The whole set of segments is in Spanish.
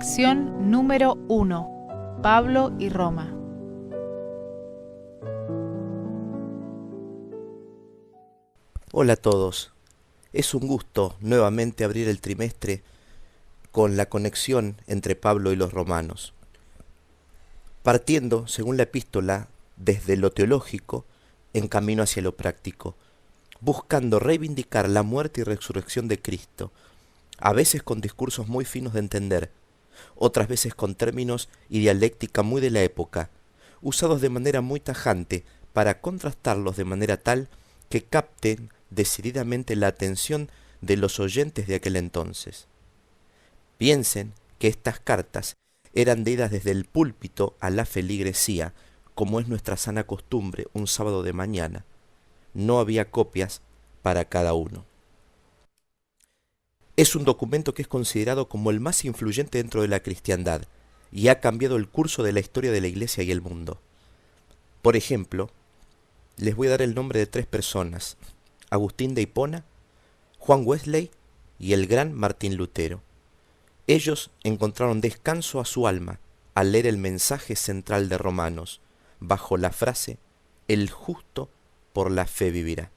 Lección número 1. Pablo y Roma. Hola a todos. Es un gusto nuevamente abrir el trimestre con la conexión entre Pablo y los romanos, partiendo, según la epístola, desde lo teológico en camino hacia lo práctico, buscando reivindicar la muerte y resurrección de Cristo, a veces con discursos muy finos de entender, otras veces con términos y dialéctica muy de la época, usados de manera muy tajante para contrastarlos de manera tal que capten decididamente la atención de los oyentes de aquel entonces. Piensen que estas cartas eran leídas desde el púlpito a la feligresía, como es nuestra sana costumbre un sábado de mañana. No había copias para cada uno. Es un documento que es considerado como el más influyente dentro de la cristiandad y ha cambiado el curso de la historia de la Iglesia y el mundo. Por ejemplo, les voy a dar el nombre de 3 personas: Agustín de Hipona, Juan Wesley y el gran Martín Lutero. Ellos encontraron descanso a su alma al leer el mensaje central de Romanos, bajo la frase «El justo por la fe vivirá».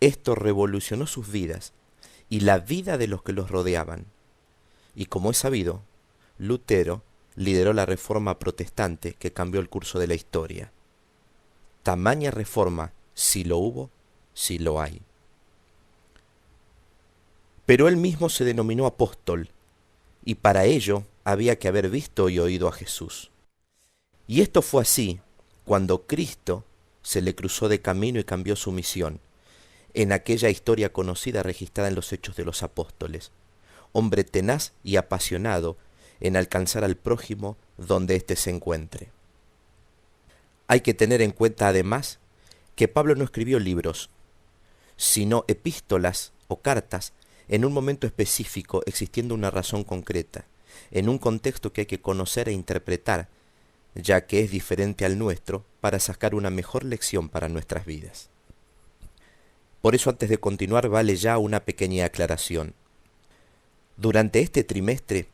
Esto revolucionó sus vidas y la vida de los que los rodeaban. Y como es sabido, Lutero lideró la reforma protestante que cambió el curso de la historia. Tamaña reforma, si lo hubo, si lo hay. Pero él mismo se denominó apóstol, y para ello había que haber visto y oído a Jesús. Y esto fue así cuando Cristo se le cruzó de camino y cambió su misión, en aquella historia conocida registrada en los Hechos de los Apóstoles. Hombre tenaz y apasionado en alcanzar al prójimo donde éste se encuentre. Hay que tener en cuenta además que Pablo no escribió libros, sino epístolas o cartas en un momento específico, existiendo una razón concreta, en un contexto que hay que conocer e interpretar, ya que es diferente al nuestro, para sacar una mejor lección para nuestras vidas. Por eso, antes de continuar, vale ya una pequeña aclaración. Durante este trimestre,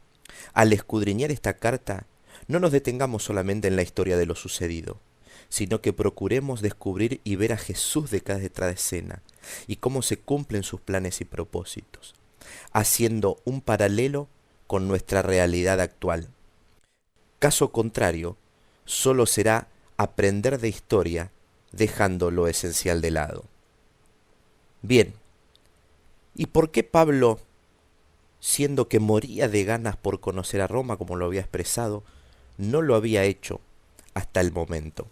al escudriñar esta carta, no nos detengamos solamente en la historia de lo sucedido, sino que procuremos descubrir y ver a Jesús detrás de escena y cómo se cumplen sus planes y propósitos, haciendo un paralelo con nuestra realidad actual. Caso contrario, solo será aprender de historia dejando lo esencial de lado. Bien, ¿y por qué Pablo, siendo que moría de ganas por conocer a Roma, como lo había expresado, no lo había hecho hasta el momento?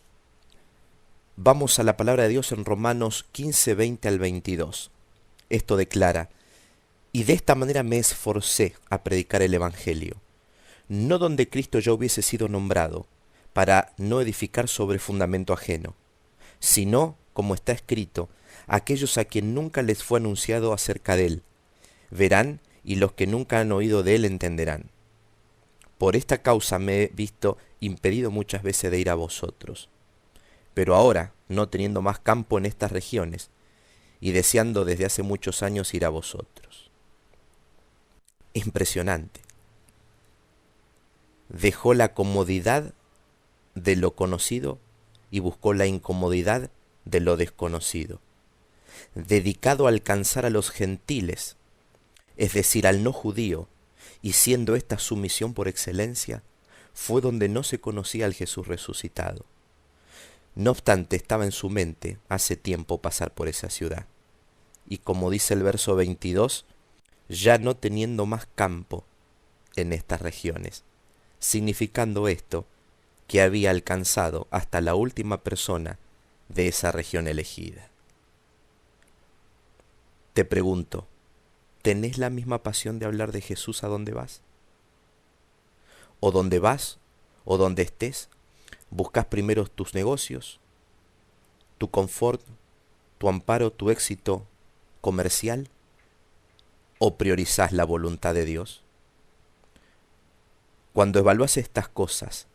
Vamos a la palabra de Dios en Romanos 15, 20 al 22. Esto declara: «Y de esta manera me esforcé a predicar el Evangelio, no donde Cristo ya hubiese sido nombrado, para no edificar sobre fundamento ajeno, sino, como está escrito, aquellos a quien nunca les fue anunciado acerca de él, verán, y los que nunca han oído de él entenderán. Por esta causa me he visto impedido muchas veces de ir a vosotros. Pero ahora, no teniendo más campo en estas regiones, y deseando desde hace muchos años ir a vosotros». Impresionante. Dejó la comodidad de lo conocido y buscó la incomodidad de lo desconocido. Dedicado a alcanzar a los gentiles, es decir, al no judío, y siendo esta su misión por excelencia, fue donde no se conocía al Jesús resucitado. No obstante, estaba en su mente hace tiempo pasar por esa ciudad. Y como dice el verso 22, ya no teniendo más campo en estas regiones, significando esto que había alcanzado hasta la última persona de esa región elegida. Te pregunto, ¿tenés la misma pasión de hablar de Jesús a donde vas? ¿O donde vas, o donde estés, buscas primero tus negocios, tu confort, tu amparo, tu éxito comercial? ¿O priorizás la voluntad de Dios? Cuando evalúas estas cosas,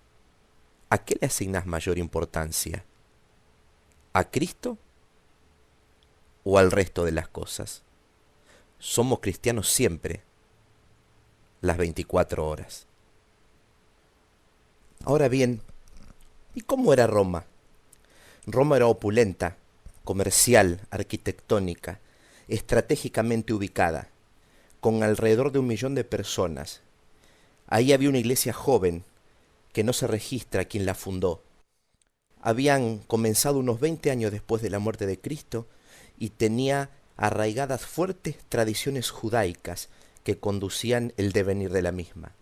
¿a qué le asignas mayor importancia? ¿A Cristo o al resto de las cosas? Somos cristianos siempre, las 24 horas. Ahora bien, ¿y cómo era Roma? Roma era opulenta, comercial, arquitectónica, estratégicamente ubicada, con alrededor de 1 millón de personas. Ahí había una iglesia joven, que no se registra quién la fundó. Habían comenzado unos 20 años después de la muerte de Cristo y tenía arraigadas fuertes tradiciones judaicas que conducían el devenir de la misma.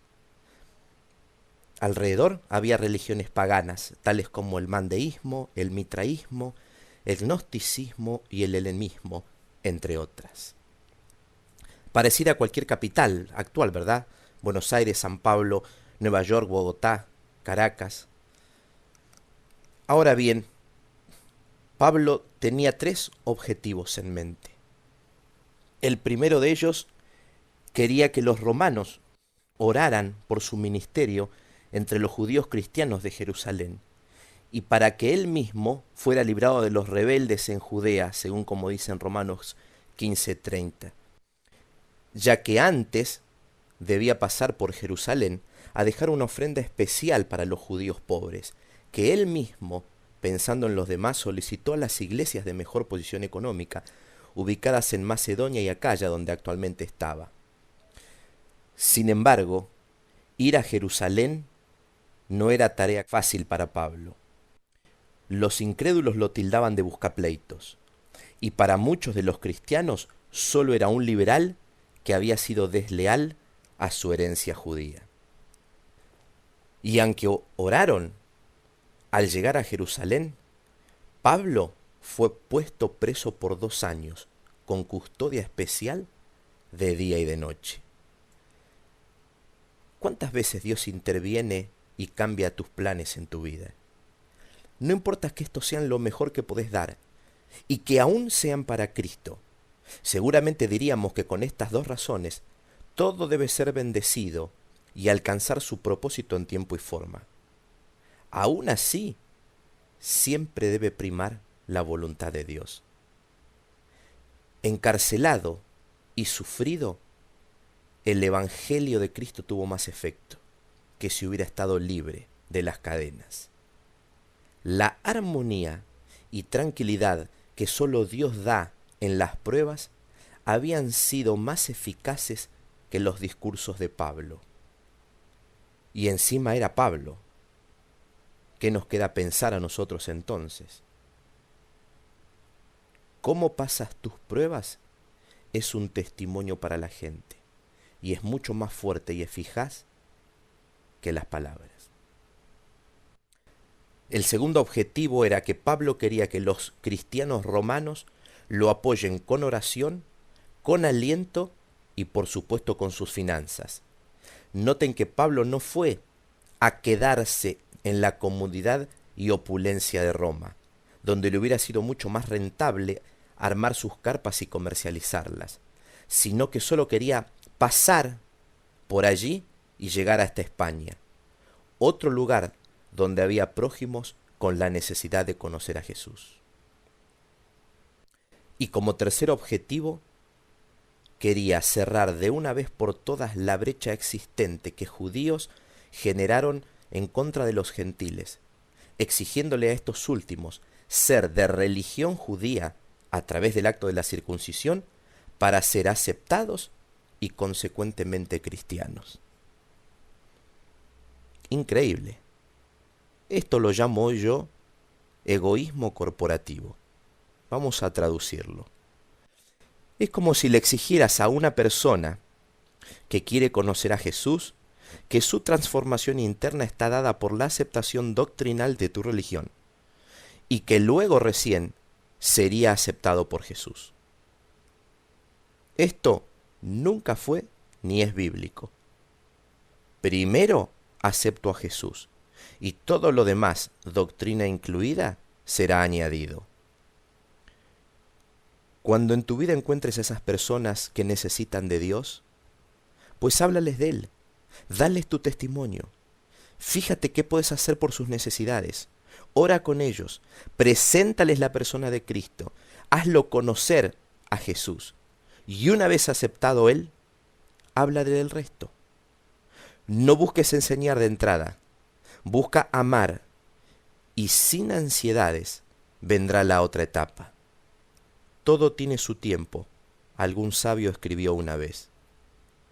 Alrededor había religiones paganas, tales como el mandeísmo, el mitraísmo, el gnosticismo y el helenismo, entre otras. Parecida a cualquier capital actual, ¿verdad? Buenos Aires, San Pablo, Nueva York, Bogotá, Caracas. Ahora bien, Pablo tenía 3 objetivos en mente. El primero de ellos, quería que los romanos oraran por su ministerio entre los judíos cristianos de Jerusalén, y para que él mismo fuera librado de los rebeldes en Judea, según como dice en Romanos 15:30, ya que antes debía pasar por Jerusalén a dejar una ofrenda especial para los judíos pobres, que él mismo, pensando en los demás, solicitó a las iglesias de mejor posición económica, ubicadas en Macedonia y Acaya, donde actualmente estaba. Sin embargo, ir a Jerusalén no era tarea fácil para Pablo. Los incrédulos lo tildaban de buscapleitos, y para muchos de los cristianos solo era un liberal que había sido desleal a su herencia judía. Y aunque oraron, al llegar a Jerusalén, Pablo fue puesto preso por 2 años, con custodia especial de día y de noche. ¿Cuántas veces Dios interviene y cambia tus planes en tu vida? No importa que estos sean lo mejor que podés dar, y que aún sean para Cristo. Seguramente diríamos que con estas 2 razones, todo debe ser bendecido y alcanzar su propósito en tiempo y forma. Aún así, siempre debe primar la voluntad de Dios. Encarcelado y sufrido, el Evangelio de Cristo tuvo más efecto que si hubiera estado libre de las cadenas. La armonía y tranquilidad que solo Dios da en las pruebas habían sido más eficaces que los discursos de Pablo. Y encima era Pablo. ¿Qué nos queda pensar a nosotros entonces? Cómo pasas tus pruebas es un testimonio para la gente y es mucho más fuerte y eficaz que las palabras. El segundo objetivo era que Pablo quería que los cristianos romanos lo apoyen con oración, con aliento y por supuesto con sus finanzas. Noten que Pablo no fue a quedarse en la comodidad y opulencia de Roma, donde le hubiera sido mucho más rentable armar sus carpas y comercializarlas, sino que solo quería pasar por allí y llegar hasta España, otro lugar donde había prójimos con la necesidad de conocer a Jesús. Y como tercer objetivo, quería cerrar de una vez por todas la brecha existente que judíos generaron en contra de los gentiles, exigiéndole a estos últimos ser de religión judía a través del acto de la circuncisión para ser aceptados y consecuentemente cristianos. Increíble. Esto lo llamo yo egoísmo corporativo. Vamos a traducirlo. Es como si le exigieras a una persona que quiere conocer a Jesús que su transformación interna está dada por la aceptación doctrinal de tu religión y que luego recién sería aceptado por Jesús. Esto nunca fue ni es bíblico. Primero acepto a Jesús y todo lo demás, doctrina incluida, será añadido. Cuando en tu vida encuentres a esas personas que necesitan de Dios, pues háblales de Él, dales tu testimonio, fíjate qué puedes hacer por sus necesidades, ora con ellos, preséntales la persona de Cristo, hazlo conocer a Jesús, y una vez aceptado Él, habla del resto. No busques enseñar de entrada, Busca amar y sin ansiedades vendrá la otra etapa. Todo tiene su tiempo, algún sabio escribió una vez.